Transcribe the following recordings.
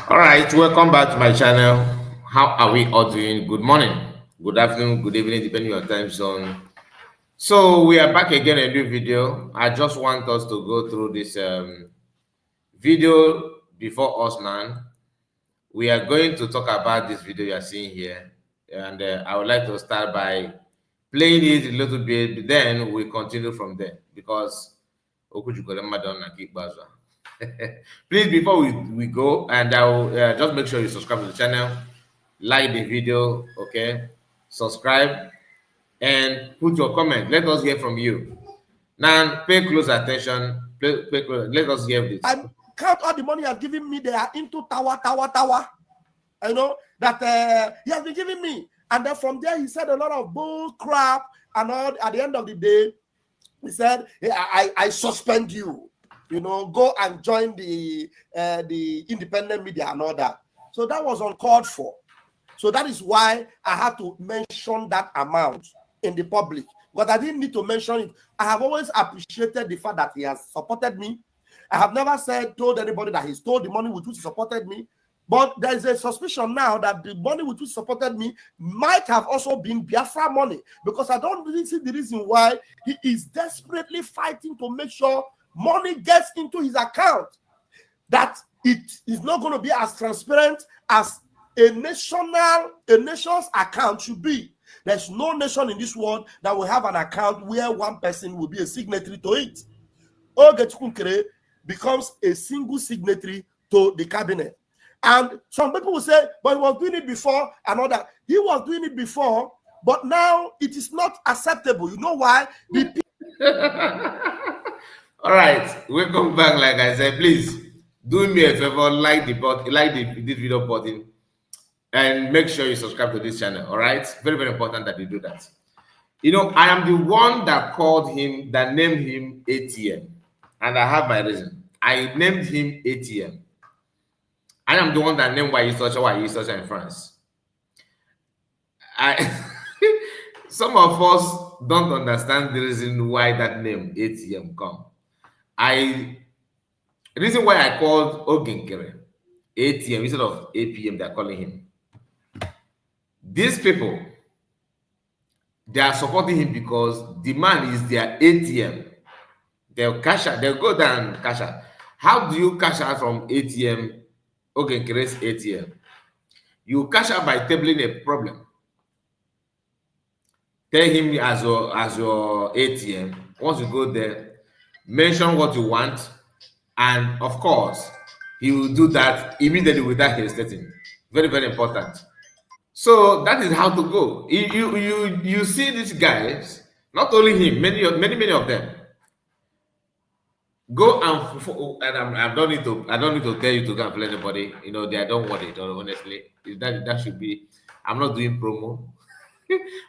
All right, welcome back to my channel. How are we all doing? Good morning, good afternoon, good evening, depending on your time zone. So we are back again in a new video. I just want us to go through this video before us now. We are going to talk about this video you are seeing here, and I would like to start by playing it a little bit. Then we continue from there because please, before we go, and I will just make sure you subscribe to the channel, like the video, okay, subscribe, and put your comment. Let us hear from you. Now, pay close attention. Let us hear this. I count all the money you have given me. They are into tower. I know that he has been giving me. And then from there, he said a lot of bull crap. And all, at the end of the day, he said, hey, I suspend you. You know, go and join the independent media and all that. So that was uncalled for. So that is why I had to mention that amount in the public. But I didn't need to mention it. I have always appreciated the fact that he has supported me. I have never told anybody that he stole the money with which he supported me. But there is a suspicion now that the money with which he supported me might have also been Biafra money, because I don't really see the reason why he is desperately fighting to make sure money gets into his account, that it is not going to be as transparent as a nation's account should be. There's no nation in this world that will have an account where one person will be a signatory to it. Ogechukwukere becomes a single signatory to the cabinet. And some people will say, but he was doing it before and all that. He was doing it before, but now it is not acceptable. You know why? All right, welcome back. Like I said, please do me a favor, like this video button, and make sure you subscribe to this channel. All right, very, very important that you do that. You know, I am the one that called him, that named him ATM, and I have my reason. I named him ATM. I am the one that named why he's such in France. Some of us don't understand the reason why that name ATM come. Reason why I called Ogenkere ATM instead of APM, they're calling him. These people, they are supporting him because the man is their ATM. They'll cash out, they'll go down and cash out. How do you cash out from ATM? Ogenkere's ATM. You cash out by tabling a problem. Tell him as your ATM. Once you go there, mention what you want, and of course, he will do that immediately without hesitating. Very, very important. So that is how to go. You see these guys, not only him, many of them. Go and I don't need to tell you to go and play anybody. You know, they don't want it. Honestly, that should be. I'm not doing promo,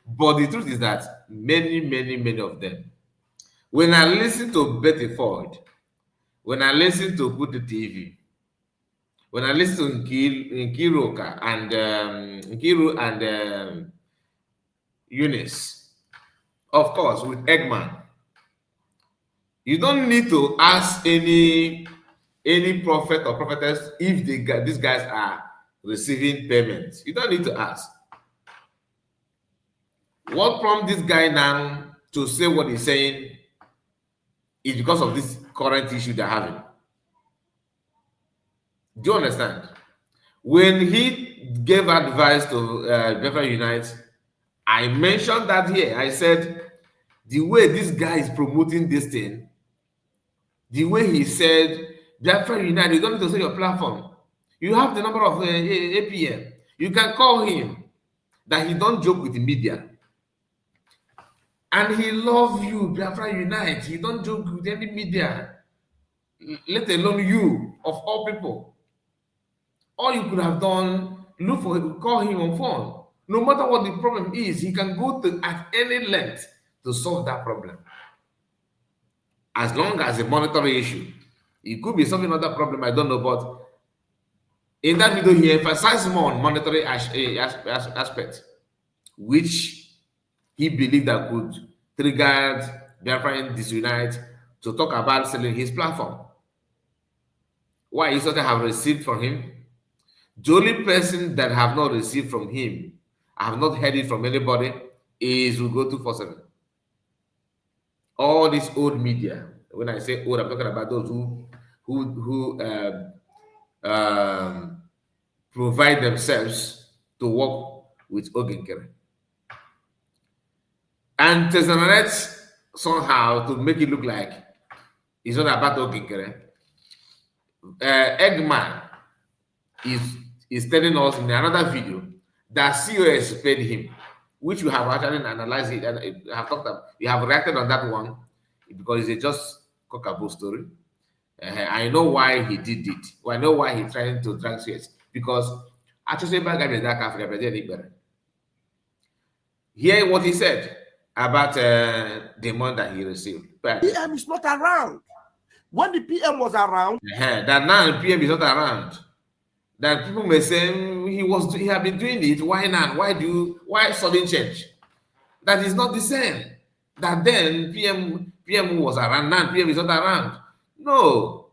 but the truth is that many of them. When I listen to Betty Ford, when I listen to Good TV, when I listen to Nkiruka and Nkiru and Eunice, of course, with Eggman, you don't need to ask any prophet or prophetess if these guys are receiving payments. You don't need to ask. What prompts this guy now to say what he's saying is because of this current issue they're having. Do you understand? When he gave advice to Biafra Unite, I mentioned that here. I said, the way this guy is promoting this thing, the way he said, Biafra Unite, you don't need to say your platform. You have the number of APM. You can call him. That he don't joke with the media. And he love you, Biafra Unite. He don't joke with any media. Let alone you, of all people. All you could have done, call him on phone. No matter what the problem is, he can go to at any length to solve that problem. As long as a monetary issue. It could be something other problem, I don't know, but in that video, he emphasized more on monetary aspect, which he believed that could trigger Biafra Disunite to talk about selling his platform. Why he sort of have received from him, The only person that have not received from him, I have not heard it from anybody, is Ugo 247. All this old media. When I say old, I'm talking about those who provide themselves to work with Oginkere. And Tesanet somehow to make it look like it's not about Oginkere. Eggman is telling us in another video that COS paid him, which we have actually analyzed it and have talked about. We have reacted on that one because it's just cockaboo story. I know why he did it. I know why he's trying to drag COS because actually hear what he said about the money that he received. But PM is not around. When the PM was around, that now PM is not around. That people may say he had been doing it. Why not? Why sudden change? That is not the same. That then PM was around, now PM is not around. No.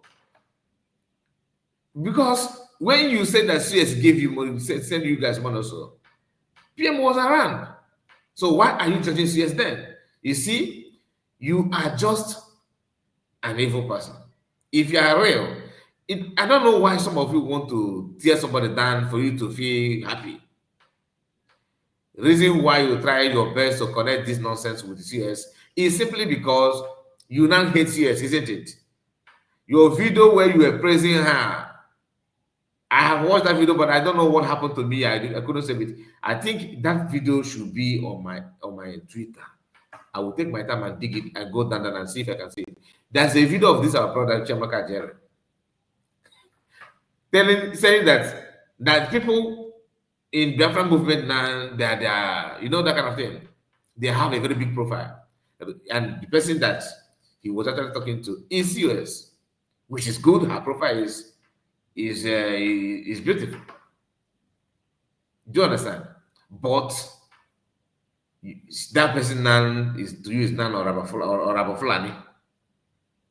Because when you said that CS gave you money, send you guys money also, PM was around. So why are you judging CS then? You see, you are just an evil person. If you are real, I don't know why some of you want to tear somebody down for you to feel happy. The reason why you try your best to connect this nonsense with CS is simply because you now hate CS, isn't it? Your video where you were praising her, I have watched that video, but I don't know what happened to me. I couldn't save it. I think that video should be on my Twitter. I will take my time and dig it and go down and see if I can see it. There's a video of this our brother Chiamaka Jerry saying that people in Biafran movement now, they are, you know, that kind of thing. They have a very big profile, and the person that he was actually talking to is COS, which is good. Her profile is beautiful. Do you understand? But that person now is to use now or Fulani.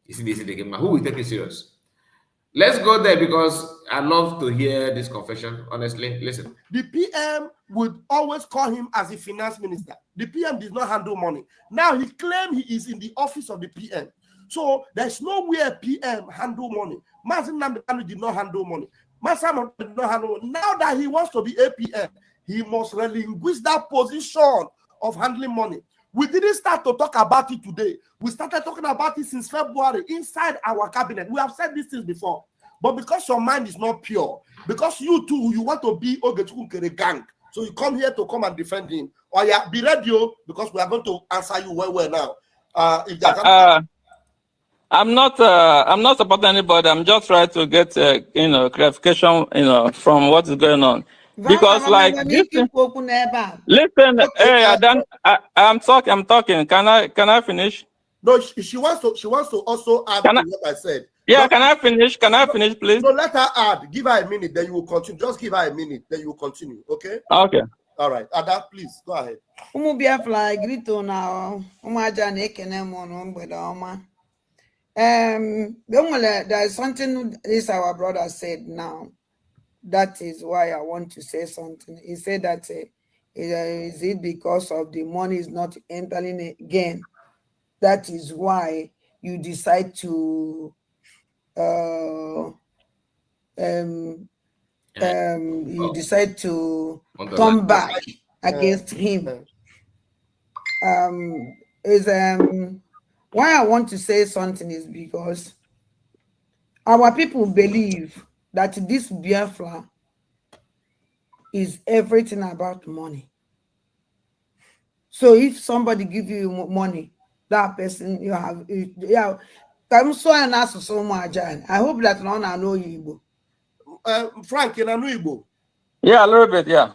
You see, they game. Who will take it serious? Let's go there because I love to hear this confession. Honestly, listen. The PM would always call him as a finance minister. The PM did not handle money. Now he claimed he is in the office of the PM. So there's nowhere PM handle money. Mazin Namdekanu did not handle money. Masam did not handle money. Now that he wants to be APM, he must relinquish that position of handling money. We didn't start to talk about it today. We started talking about it since February inside our cabinet. We have said these things before. But because your mind is not pure, because you too, you want to be Ogechukwukere gang, so you come here to come and defend him. Or yeah, be ready, because we are going to answer you well now. I'm not supporting anybody. I'm just trying to get clarification, from what is going on. Because like this thing, listen, hey, I'm talking. Can I finish? No, she wants to also add to what I said. Yeah, can I finish? Can I finish, please? No, let her add. Give her a minute, then you will continue. Just give her a minute, then you will continue. Okay? Okay. All right. Ada, please go ahead. There is something this our brother said now. That is why I want to say something. He said that is it because of the money is not entering again? That is why you decide to turn back against him. Why I want to say something is because our people believe that this Biafra is everything about money. So if somebody give you money, that person you have, I'm so an ask so much. I hope that none I know you. Frank, you know Igbo? Yeah, a little bit, yeah.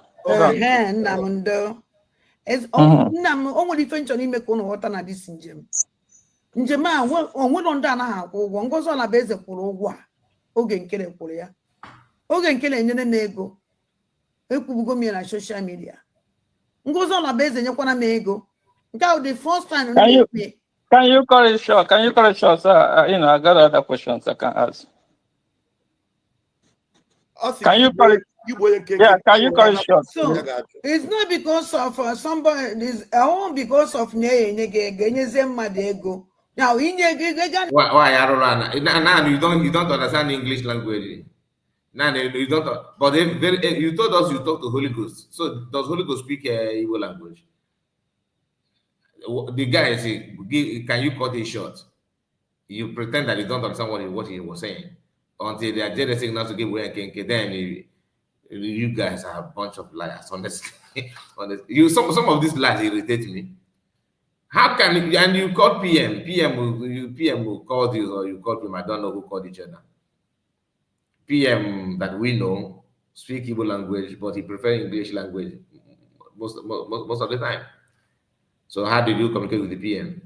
It's only different in make water na this njem. Njem a onwe no nda na akwụ ụgwọ ngozi na be eze kwụrụ ụgwọ a oge nkele kwụrụ ya. Oge nkele enyere na ego. Ekwubugo m na social media. Ngozi na be eze nyekwana m ego. Nke the first time Can you cut it short? Can you cut it short, sir? I got other questions I can ask. Can you cut it? Yeah, can you cut it short? So it's not because of somebody. It's all because of ego. Now, why now you don't understand English language. Now you don't. But you told us you talk to Holy Ghost. So does Holy Ghost speak Igbo language? The guy say, "Can you cut it short?" You pretend that you don't understand what he was saying until they are just signals to give way and then you guys are a bunch of liars. Honestly, honestly, some of these lies irritate me. How can you, and you call PM? PM will call you, or you call him. I don't know who called each other. PM that we know speak Igbo language, but he prefers English language most of the time. So how did you communicate with the PM?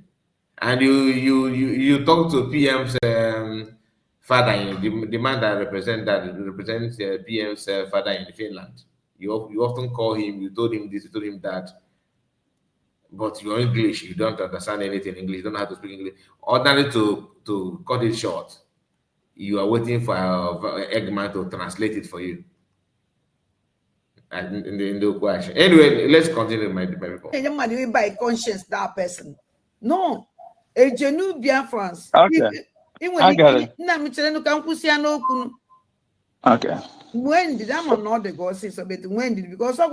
And you talk to PM's father, the man that represents PM's father in Finland. You often call him. You told him this. You told him that. But you're English. You don't understand anything English. You don't know how to speak English. Ordinarily, to cut it short, you are waiting for Eggman to translate it for you. And in the question. Anyway, let's continue, my people. By conscience, that person. No. A genuine Biafrans. Okay. I got it. Okay. When did I not the gossip so but when did because of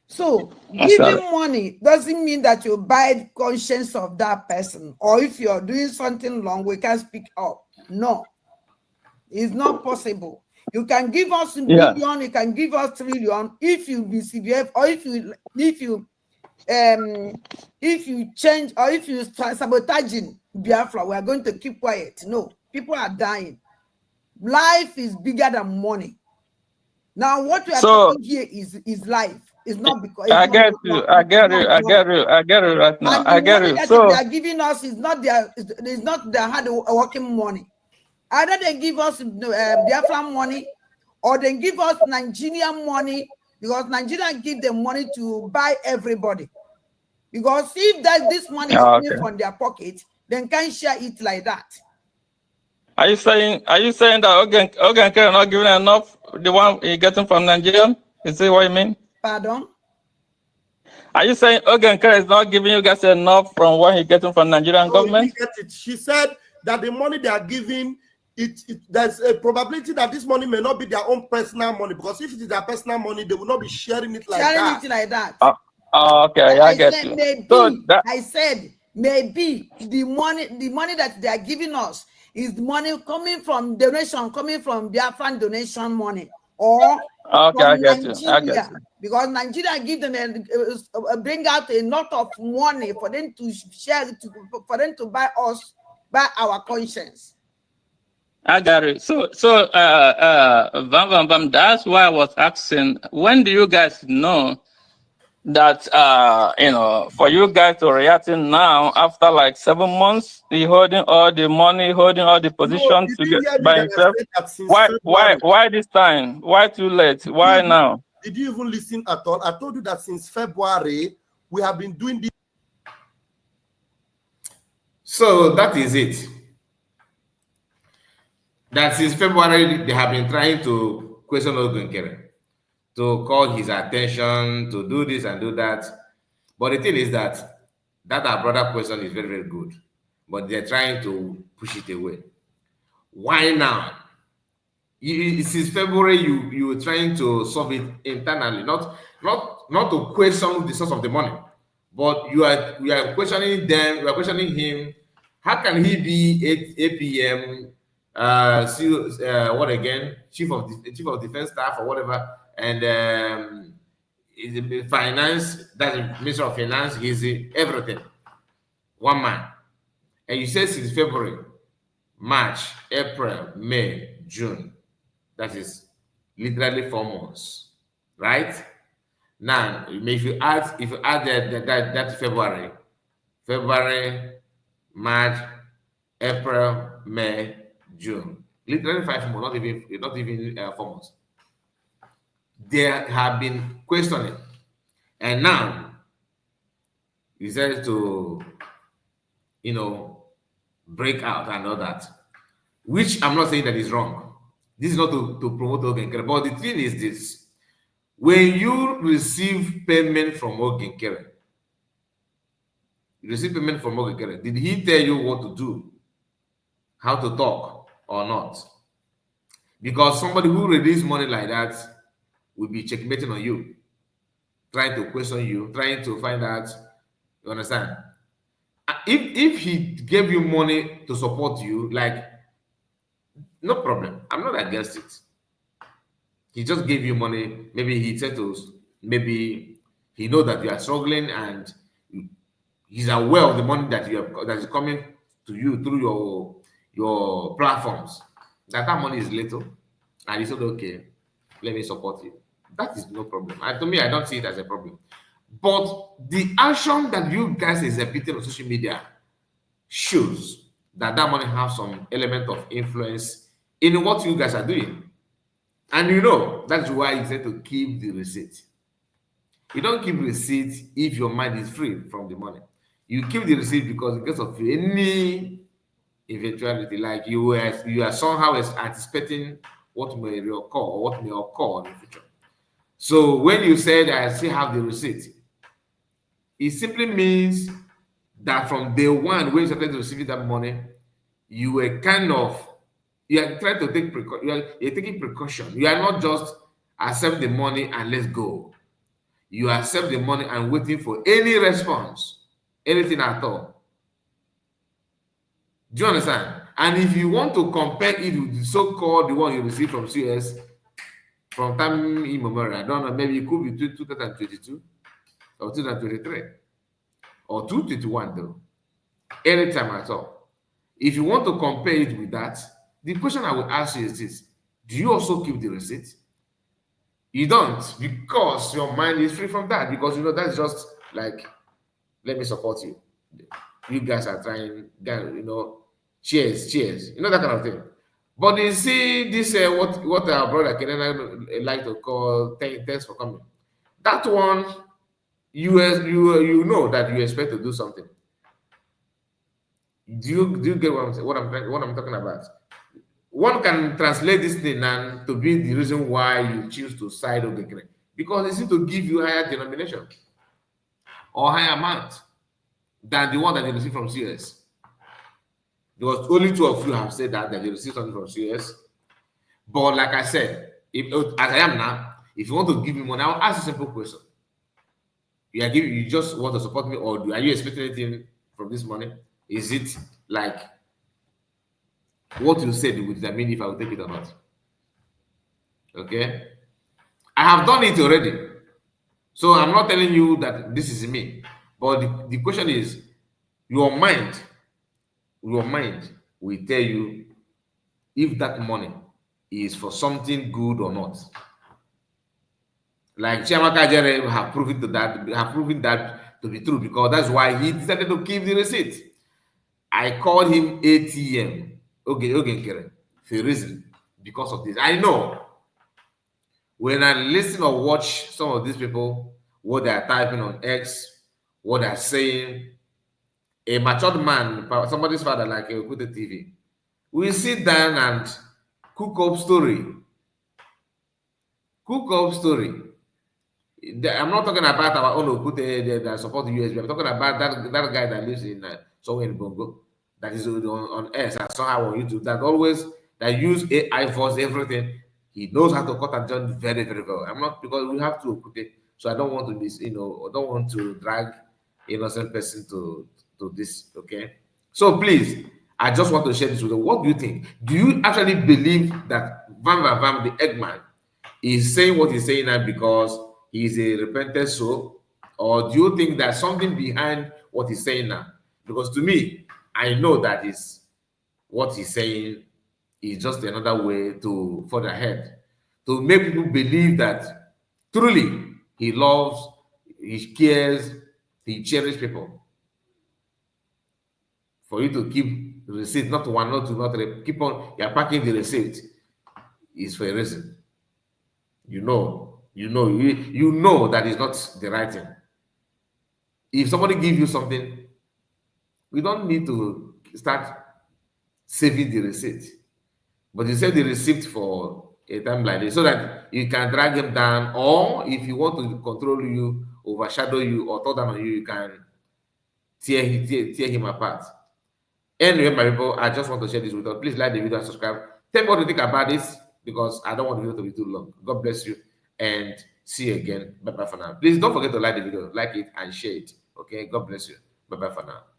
so giving money doesn't mean that you buy conscience of that person, or if you're doing something wrong, we can speak up. No, it's not possible. You can give us a billion, you can give us trillion if you misbehave, or if you change, or if you start sabotaging Biafra, we are going to keep quiet. No, people are dying. Life is bigger than money. Now, what we are talking here is life. It's not because I get it right now. And the money that they are giving us is not their hard working money. Either they give us Biafra money, or they give us Nigerian money, because Nigeria give them money to buy everybody. Because if this money is coming from their pocket, then can't share it like that. Are you saying that Ogan not giving enough the one he getting from Nigeria? Is that what you mean? Pardon? Are you saying Ogan is not giving you guys enough from what he's getting from Nigerian government? She said that the money they are giving, there's a probability that this money may not be their own personal money, because if it is their personal money, they will not be sharing it like that. Okay, I get you. Maybe, I said maybe the money that they are giving us is money coming from donation, coming from Biafran donation money, or I get you. Because Nigeria give them bring out a lot of money for them to share, for them to buy our conscience. I got it. So, that's why I was asking, when do you guys know that, for you guys to reacting now after like 7 months, he holding all the money, holding all the positions to get by himself? Why this time? Why too late? Why now? Did you even listen at all? I told you that since February, we have been doing this. So that is it. That since February, they have been trying to question Ogunkere, to call his attention, to do this and do that. But the thing is that our brother question is very, very good. But they're trying to push it away. Why now? Since February, you were trying to solve it internally, not to question the source of the money, but you are questioning them. You are questioning him. How can he be APM? What again? Chief of Defense Staff or whatever, and finance. That's the Minister of Finance. He's everything. One man, and you say since February, March, April, May, June. That is literally 4 months, right? Now, if you add that February, March, April, May, June, literally 5 months, not even 4 months. There have been questioning, and now he says to, break out and all that, which I'm not saying that is wrong. This is not to promote Ogenkere, but the thing is this: when you receive payment from Ogenkere, did he tell you what to do, how to talk, or not? Because somebody who releases money like that will be checkmating on you, trying to question you, trying to find out. You understand? If he gave you money to support you, like, no problem. I'm not against it. He just gave you money. Maybe he said to, maybe he knows that you are struggling and he's aware of the money that you have, that is coming to you through your platforms. That money is little, and he said, okay, let me support you. That is no problem. To me, I don't see it as a problem. But the action that you guys exhibited on social media shows that money has some element of influence in what you guys are doing. And you know, that's why he said to keep the receipt. You don't keep receipt if your mind is free from the money. You keep the receipt because in case of any eventuality, like you are somehow anticipating what may occur or what may occur in the future. So when you said I still have the receipt, it simply means that from day one, when you started receiving that money, you were kind of, you are trying to take precaution. You're taking precaution. You are not just accept the money and let's go. You accept the money and waiting for any response, anything at all. Do you understand? And if you want to compare it with the so-called the one you received from CS from time immemorial, I don't know, maybe it could be 2022 or 2023 or 221 though. Anytime at all. If you want to compare it with that, the question I will ask you is this: do you also keep the receipt? You don't, because your mind is free from that, because you know that's just like, let me support you. You guys are trying, you know, cheers, you know, that kind of thing. But you see this what our brother Kenan like to call thanks for coming. That one, you know that you expect to do something. Do you get what I'm talking about? One can translate this thing and to be the reason why you choose to side of the grade, because it's to give you higher denomination or higher amount than the one that you receive from CS. Because only two of you have said that you receive something from CS. But like I said, as I am now, if you want to give me money, I'll ask a simple question. You just want to support me, or are you expecting anything from this money? Is it like what you said will determine if I will take it or not? Okay, I have done it already, so I'm not telling you that this is me, but the question is, your mind will tell you if that money is for something good or not. Like Chiamaka Jere have proven that to be true, because that's why he decided to keep the receipt. I called him ATM, Ogenkere, for a reason, because of this. I know when I listen or watch some of these people, what they are typing on X, what they are saying, a matured man, somebody's father like Okude TV, we sit down and cook up story. I'm not talking about our own Okute that support the USB. I'm talking about that guy that lives in somewhere in Bongo, that is on X and somehow on YouTube, that use AI for everything. He knows how to cut and join very, very well. I'm not, because we have to Okute, so I don't want to miss, I don't want to drag innocent person to this. Okay, so please, I just want to share this with you. What do you think? Do you actually believe that Van the Eggman is saying what he's saying now because he's a repentant soul, or do you think there's something behind what he's saying now? Because to me, I know that is what he's saying is just another way to further ahead, to make people believe that truly he loves, he cares, he cherishes people. For you to keep the receipt, not one, not two, not three, keep on, you're packing the receipt, is for a reason. You know that is not the right thing. If somebody gives you something, we don't need to start saving the receipt. But you save the receipt for a time like this so that you can drag him down, or if you want to control you, overshadow you, or talk down on you, you can tear him apart. Anyway, my people, I just want to share this with you. Please like the video and subscribe. Tell me what you think about this, because I don't want the video to be too long. God bless you, and see you again. Bye-bye for now. Please don't forget to like the video, like it, and share it. Okay, God bless you. Bye-bye for now.